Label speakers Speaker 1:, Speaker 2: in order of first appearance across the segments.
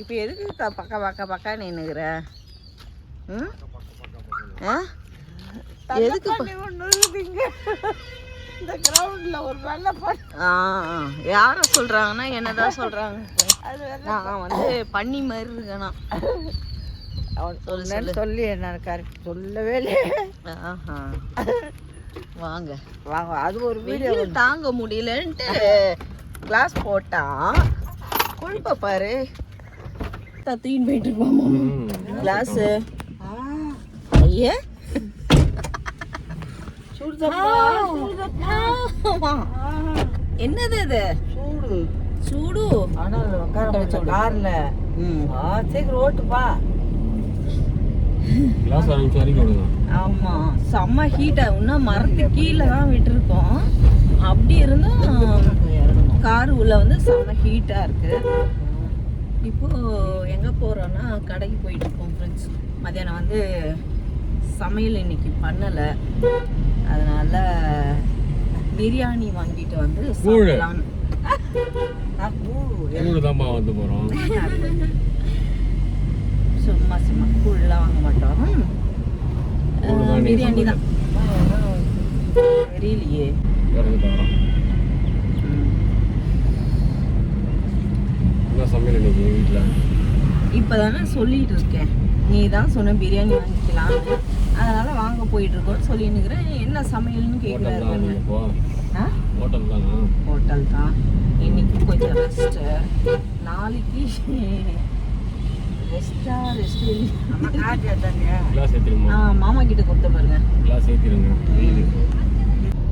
Speaker 1: இப்போ எதுக்கு பக்கா நின்னுக்கிற? ம் ஆ எதுக்கு இந்த கிரவுண்டில் ஒரு வெள்ளை யாரை சொல்கிறாங்கன்னா என்னதான் சொல்கிறாங்க. நான் வந்து பண்ணி மாதிரி இருக்கேனா சொல்லி என்ன கரெக்ட் சொல்லவே இல்லையே. வாங்க வாங்க, அது ஒரு வீடியோ தாங்க முடியலன்ட்டு கிளாஸ் போட்டான். கொழுப்ப பாரு, தூக்கின்னு போயிட்டு இருப்பாமா கிளாஸு. ஐயா என்னது அது? சூடு சூடு. ஆனால் உட்கார கார்ல சீக்கிரம் ஓட்டுப்பா. ஆமா செம்ம ஹீட்டா. இன்னும் மரத்து கீழே தான் விட்டுருக்கோம். அப்படி இருந்தும் கார் உள்ள வந்து செம்ம ஹீட்டா இருக்கு. இப்போ எங்க போறோம்னா கடைக்கு போயிட்டு இருக்கோம் ஃப்ரெண்ட்ஸ். மத்தியானம் வந்து சமையல் இன்னைக்கு பண்ணலை, அதனால பிரியாணி வாங்கிட்டு வந்து சாப்பிடலாம்னு. சும்மா சும்மா கூழ்லாம் வாங்க மாட்டோம், பிரியாணி தான். தெரியலையே. இப்பதானே சொல்லிட்டு இருக்கேன், நீ தான் சொன்ன பிரியாணி வாங்கிக்கலாம்னு, அதனால வாங்க போயிட்டு இருக்கோம் சொல்லினுக்கிறேன். என்ன சமையல்னு கேட்குறாரு. ஹோட்டல் தான். இன்னைக்கு கொஞ்சம் ரெஸ்ட், நாளைக்கு மாமா கிட்ட கொடுத்த பாருங்க.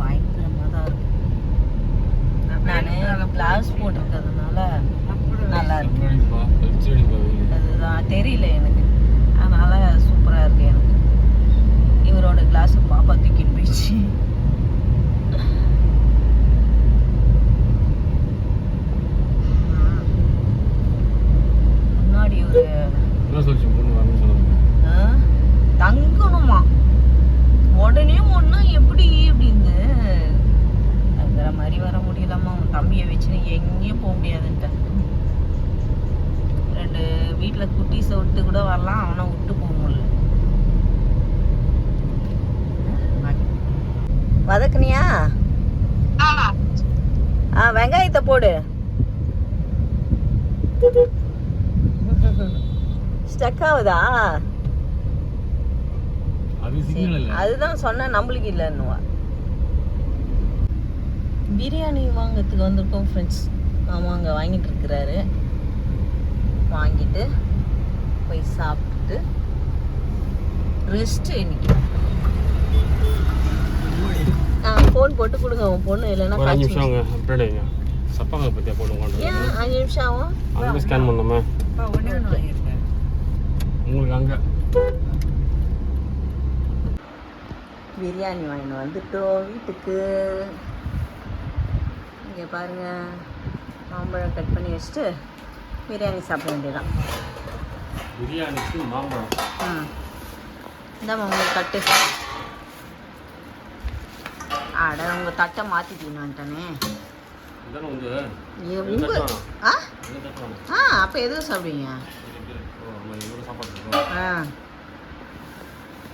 Speaker 1: பயங்கரமாக தான் இருக்கு. நான் கிளாஸ் போட்டிருக்கிறதுனால நல்லா இருக்கு. அதுதான் தெரியல எனக்கு, அதனால சூப்பரா இருக்கு எனக்கு. இவரோட கிளாஸ் பாப்பா தூக்கிட்டு போயிடுச்சு. முன்னாடி ஒரு தங்கணுமா உடனே ஒன்னா எப்படி அப்படின்னு வேற மாதிரி வர முடியலம்மா. உன் தம்பியை வச்சுன்னு எங்கேயும் போக முடியாதுன்ட்டு. 2 வீட்டில் குட்டீஸை விட்டு கூட வரலாம், அவனை விட்டு போக முடியல. வதக்குனியா? வெங்காயத்தை போடு. ஸ்டக் ஆகுதா? அதுதான் சொன்ன, நம்மளுக்கு இல்லைன்னுவா. பிரியாணி வாங்கிறதுக்கு வந்திருக்கோம் ஃப்ரெண்ட்ஸ். ஆமாங்க வாங்கிட்டு இருக்கிறாரு. வாங்கிட்டு போய் சாப்பிட்டுட்டு ரெஸ்ட். இன்னைக்கு ஃபோன் போட்டு கொடுங்க உன் பொண்ணு, இல்லைன்னா 5 நிமிஷம் ஆகும். ஸ்கேன் பண்ணணுமா? உங்களுக்கு அங்கே பிரியாணி வாங்கிட்டு வந்துட்டோம் வீட்டுக்கு. இங்கே பாருங்க, மாம்பழம் கட் பண்ணி வச்சுட்டு பிரியாணி சாப்பிட வேண்டியதான். பிரியாணிக்கு மாம்பழம். இந்தாம்மா உங்களுக்கு கட்டு. அட உங்கள் தட்டை மாற்றிட்டீங்கன்ட்டானே. அப்போ எதுவும் சாப்பிடுவீங்க?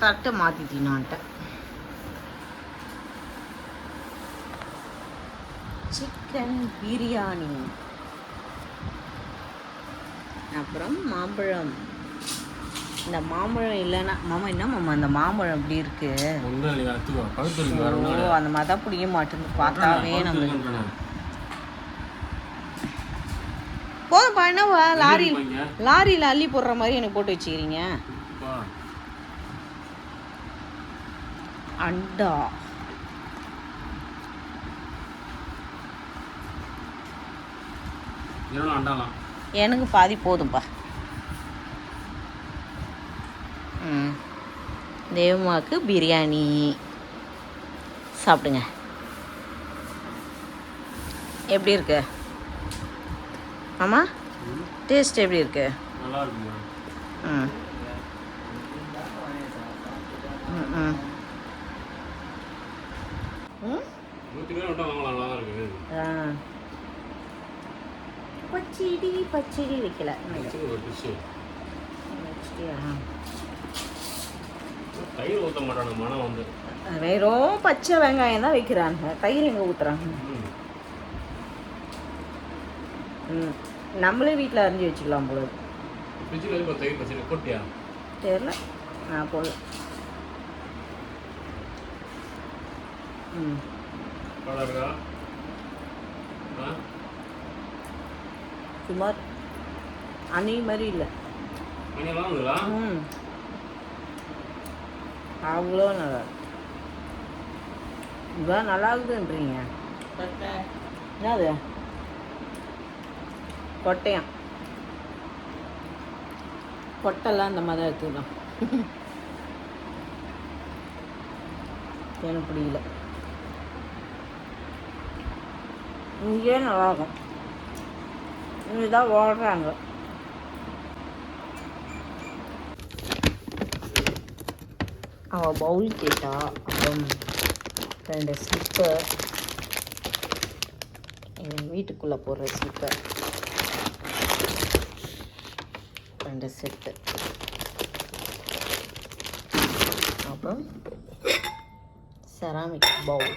Speaker 1: தட்டை மாற்றிட்டீங்கன்ட்ட. சிக்கன் பிரியாணி, அப்புறம் மாம்பழம். இந்த மாம்பழம் இல்லைன்னா மாமா என்ன மாமா அந்த மாம்பழம் எப்படி இருக்கு? அந்த மாதிரி தான் பிடிக்க மாட்டேங்குது பார்த்தாவே நம்மளுக்கு. போதும்பா, என்னவா லாரியில் அள்ளி போடுற மாதிரி எனக்கு போட்டு வச்சுக்கிறீங்க. அண்டா எனக்கு பாதி போதும்பா. தேவமாக்கு பிரியாணி சாப்பிடுங்க. எப்படி இருக்கு ஆமாம்? டேஸ்ட் எப்படி இருக்கு? பச்சடி வைக்கல.
Speaker 2: தயிர் ஊற்ற மாட்டான மனம் வந்து
Speaker 1: வெறும் பச்சை வெங்காயம் தான் வைக்கிறாங்க. தயிர் எங்கே ஊற்றுறாங்க? நம்மளே வீட்டில் அரிஞ்சு வச்சுக்கலாம் போல.
Speaker 2: தயிர் பச்சடி போட்டியா?
Speaker 1: தெரியல, நான் போல. சுமார் அணி மாதிரி இல்லை. அவ்வளோ நல்லா இதான் நல்லா இருக்குதுன்றீங்க. என்னது கொட்டையாம்? கொட்டெல்லாம் அந்த மாதிரி தான் எடுத்துக்கலாம். எனக்கு பிடிக்கல. இங்கே நல்லாயிருக்கும். இதுதான் ஓடுறாங்க. அவள் பவுல் கேட்டா. அப்புறம் 2 ஸ்லிப்பர், எங்கள் வீட்டுக்குள்ளே போடுற ஸ்லிப்பர் 2 செட்டு. அப்புறம் செராமிக் பவுல்.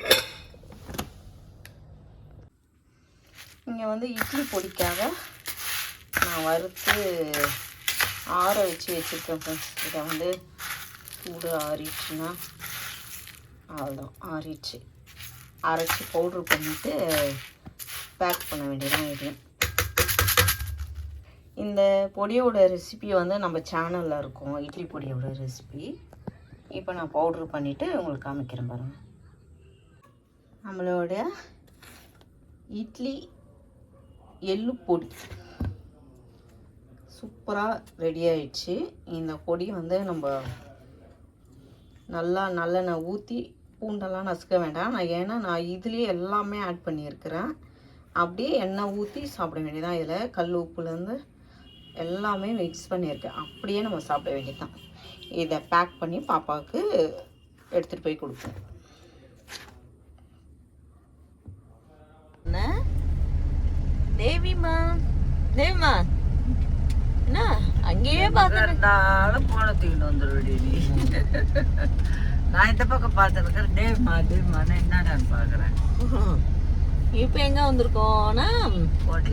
Speaker 1: இங்கே வந்து இட்லி பொடிக்காக நான் வறுத்து ஆற வச்சுருக்கேன் ஃப்ரெண்ட்ஸ். இதை வந்து சூடு ஆறிடுச்சுன்னா அவ்வளோதான், ஆறிடுச்சு. அரைச்சி பவுட்ரு பண்ணிவிட்டு பேக் பண்ண வேண்டியதான். இது இந்த பொடியோட ரெசிபி வந்து நம்ம சேனலில் இருக்கும், இட்லி பொடியோட ரெசிபி. இப்போ நான் பவுட்ரு பண்ணிவிட்டு உங்களுக்கு காமிக்கிறேன் பாருங்கள். நம்மளோட இட்லி எள்ளு பொடி சூப்பராக ரெடி ஆயிடுச்சு. இந்த பொடி வந்து நம்ம நல்லா நல்லெண்ணெய் ஊற்றி, பூண்டெல்லாம் நசுக்க வேண்டாம். நான் இதுலேயே எல்லாமே ஆட் பண்ணியிருக்கிறேன். அப்படியே எண்ணெய் ஊற்றி சாப்பிட வேண்டியதான். இதில் கல் உப்புலேருந்து எல்லாமே மிக்ஸ் பண்ணியிருக்கேன். அப்படியே நம்ம சாப்பிட வேண்டியதுதான். இதை பேக் பண்ணி பாப்பாவுக்கு எடுத்துகிட்டு போய் கொடுப்போம். தேவிமா என்ன அங்கேயே பார்த்தாலும் போன தூக்கிட்டு வந்துடுவடி நீ. நான் இந்த பக்கம் பார்த்துருக்கேன். தேவிமான்னு என்னடான்னு பார்க்குறேன். இப்போ எங்கே வந்திருக்கோம்னா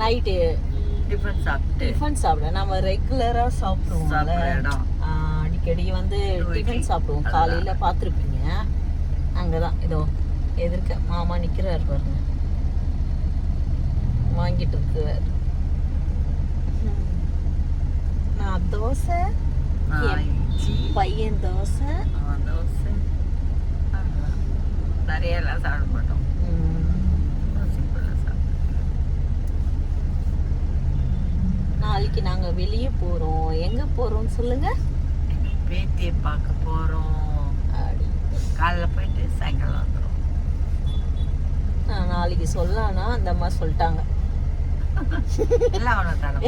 Speaker 1: நைட்டு டிஃபன் சாப்பிட. நம்ம ரெகுலராக சாப்பிடுவோம் இடம். அடிக்கடி வந்து டிஃபன் சாப்பிடுவோம். காலையில் பார்த்துருப்பீங்க. அங்கே தான் இதோ எதிர்க்க மாமா நிற்கிறார் பாருங்க, வாங்கிட்டு இருக்கிறார். நான் தோசை, பையன் தோசை. நிறைய எல்லாம் சாப்பிட மாட்டோம். நாளைக்கு நாங்க வெளியே போறோம். எங்க போறோம் சொல்லுங்க? பேத்தியை பார்க்க போறோம். காலைல போயிட்டு சாயங்காலம் வந்துடும். நாளைக்கு சொல்லலாம்னா அந்த அம்மா சொல்லிட்டாங்க.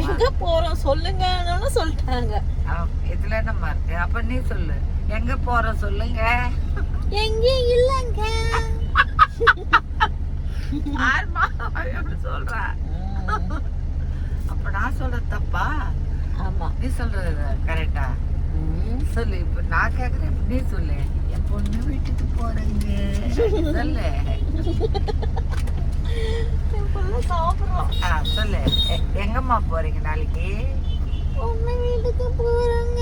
Speaker 1: எங்க போறோம் சொல்லுங்க சொல்லிட்டாங்க. இதுல என்ன இருக்கு? அப்ப நீ சொல்லு, எங்க போறோம் சொல்லுங்க. எங்க இல்லங்க சொல்ற. அப்ப நான் சொல்றது தப்பா? ஆமா, நீ சொல்றது கரெக்டா? சொல்லு. இப்ப நான் கேக்குறேன், நீ சொல்லு. என் பொண்ணு வீட்டுக்கு போறேங்க சொல்லு. சொல்லு, எங்கம்மா போறீங்க நாளைக்கு? பொண்ணு வீட்டுக்கு போறாங்க.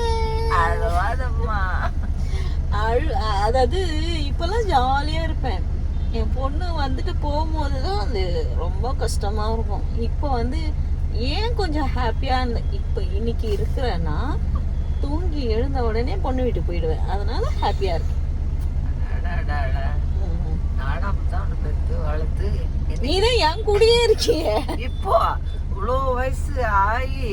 Speaker 1: அழுவாதம்மா. அதாவது இப்பெல்லாம் ஜாலியா இருப்பேன். என் பொண்ணு வந்துட்டு போகும்போதுதான் அது ரொம்ப கஷ்டமா இருக்கும். இப்போ வந்து ஏன் கொஞ்சம் ஹாப்பியா இப்போ இன்னைக்கு இருக்கிறேன்னா, தூங்கி எழுந்த உடனே பொண்ணு வீட்டுக்கு போயிடுவேன். அதனால ஹாப்பியா இருக்கு. வளர்த்து நீதான் என் கூடயே இருக்கிய. இப்போ இவ்வளோ வயசு ஆகி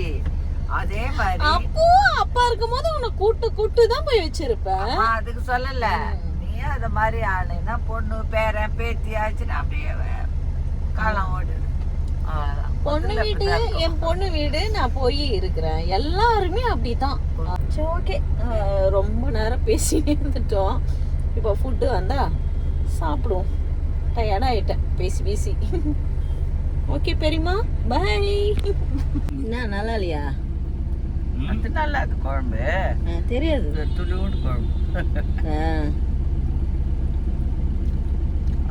Speaker 1: அதே மாதிரி அப்போ அப்பா இருக்கும் போது உன்னை கூட்டு தான் போய் வச்சிருப்பேன். அதுக்கு சொல்லல, நீ அத மாதிரி ஆளுன்னா பொண்ணு பேரன் பேத்தி ஆச்சுன்னா அப்படியே காலம் ஓடுது. பொண்ணு வீடு, என் பொண்ணு வீடு நான் போய் இருக்கிறேன். எல்லாருமே அப்படிதான். ஓகே, ரொம்ப நேரம் பேசினே இருந்துட்டோம். இப்போ ஃபுட்டு வந்தா சாப்பிடுவோம். டயர்டாக ஆயிட்டேன் பேசி ஓகே பெரியம்மா பை. என்ன நல்லா இல்லையா?
Speaker 3: அது நல்லா இருக்கு குழம்பு.
Speaker 1: தெரியாது.
Speaker 3: துளியோடு குழம்பு.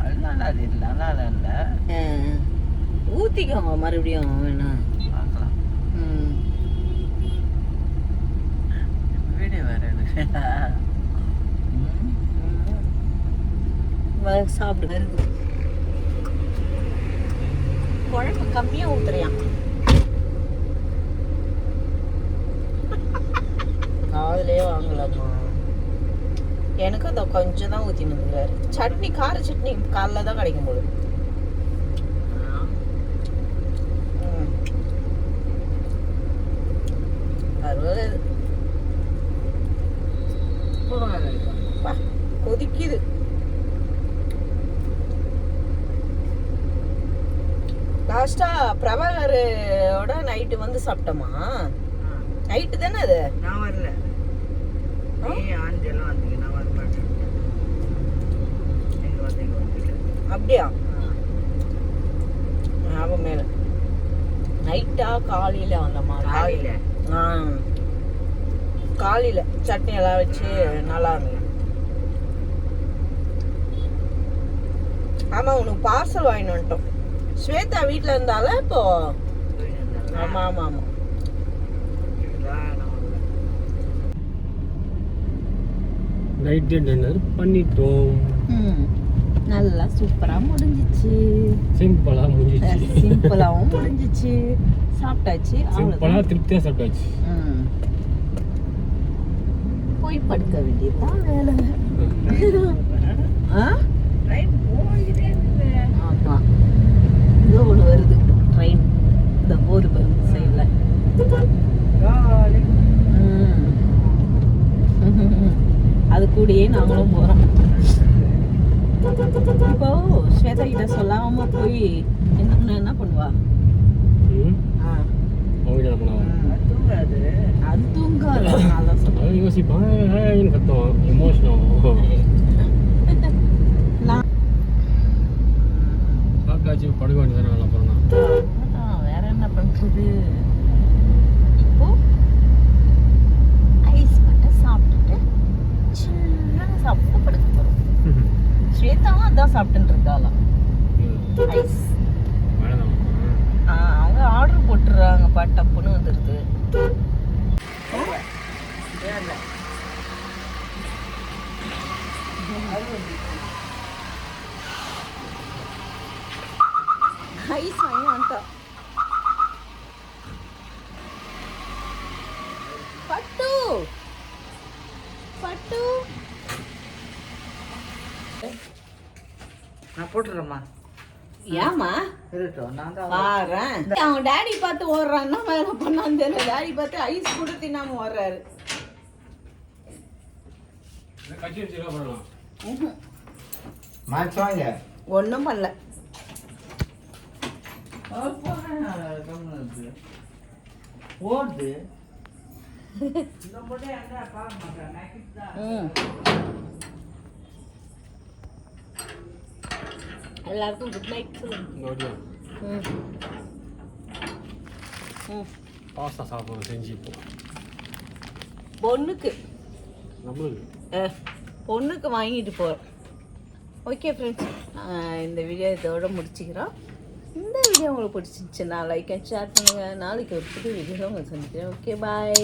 Speaker 3: அது நல்லா இல்லை, நல்லா இல்லை.
Speaker 1: ஊற்றிக்கோங்க மறுபடியும் வேணாம்.
Speaker 3: பார்க்கலாம். வீடியோ வேறு இருக்கு.
Speaker 1: சாப்பிடு. வருது குழம்பு கம்மியாக ஊத்துறியான். அதுலேயே வாங்கலாமா? எனக்கு அதை கொஞ்சம் தான் ஊற்றி நிற்கிறாரு. சட்னி கார சட்னி காலைல தான் கிடைக்கும் போது. கொதிக்குது. லாஸ்டா பிரபாகரோட நைட்டு வந்து சாப்பிட்டோமா? நைட்டு தானே அது?
Speaker 3: நான் வரல. ஆஞ்செல்லாம் வந்தீங்க, நான் வர மாட்டேன். நீங்கள் வந்தீங்க.
Speaker 1: அப்படியா? ஞாபகம் மேல நைட்டா காலையில வந்தோமா?
Speaker 3: காலையில.
Speaker 1: காலையில சட்னி எல்லாம் வச்சு நல்லா இருந்தது. ஆமா, உனக்கு பார்சல் வாங்கிட்டு வந்துட்டோம். ஸ்வேதா வீட்டில் இருந்தால இப்போ. ஆமா ஆமா ஆமா.
Speaker 2: நைட் டின்னர் பண்ணிட்டோம்.
Speaker 1: நல்லா சூப்பரா முடிஞ்சிச்சு.
Speaker 2: சிம்பிளா முடிஞ்சிச்சு.
Speaker 1: சிம்பிளாவும் முடிஞ்சிச்சு. சாப்பிட்டாச்சு.
Speaker 2: சிம்பிளா திருப்தியா சாப்பிட்டாச்சு.
Speaker 1: போய் படுக்க வேண்டியதுதான் வேலை. ஆமா, இதோ ஒன்று வருது ட்ரெயின். இந்த போது பாருங்க சைடில். அது கூடயே நாங்களும் போகிறோம். இப்போ ஸ்வேதா கிட்ட சொல்லாம போய் என்ன பண்ணுவா? அது தூங்காது.
Speaker 2: யோசிப்பான், கத்துவான், எமோஷனல். படுக்க வேண்டியதானே அப்புறம்
Speaker 1: வேற என்ன பண்றது? இப்போ ஐஸ் மட்டும் சாப்பிட்டுட்டு சின்ன சாப்பிட்டு படுக்க போறோம். ஸ்வேதாவும் அதான் சாப்பிட்டுட்டு இருக்காளாம் ஐஸ். அவங்க ஆர்டர் போட்டுறாங்கப்பா, டப்புன்னு வந்துடுது. ஐஸ் வாங்கி வந்துட்டா. பட்டு பட்டு
Speaker 3: நான் போட்டுறேம்மா.
Speaker 1: ஏமா
Speaker 3: இருக்கட்டும், நான் தான்
Speaker 1: பாறேன். அவன் டாடி பார்த்து ஓடுறான்னா வேலை பண்ணான்னு தெரியல. டாடி பார்த்து ஐஸ் கூட தின்னாம ஓடுறாரு.
Speaker 3: மாச்சுவாங்க.
Speaker 1: ஒன்றும் பண்ணல.
Speaker 3: ஓடுது.
Speaker 1: எல்லாருக்கும் குட் நைட் சொல்லுங்க.
Speaker 2: பாஸ்தா சாப்பிட செஞ்சு இப்போ
Speaker 1: பொண்ணுக்கு
Speaker 2: நம்மளுக்கு
Speaker 1: பொண்ணுக்கு வாங்கிட்டு போகிறோம். ஓகே ஃப்ரெண்ட்ஸ், இந்த வீடியோ இதோட முடிச்சுக்கிறோம். இந்த வீடியோ உங்களுக்கு பிடிச்சிருந்துச்சுன்னா லைக் அண்ட் ஷேர் பண்ணுங்கள். நாளைக்கு ஒரு புது வீடியோவில் உங்களுக்கு சந்திக்கிறேன். Okay bye.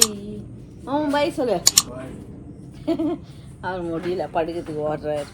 Speaker 1: பாய் சொல்லு. அவர் முடியல, படுக்கிறதுக்கு ஓடுறாரு.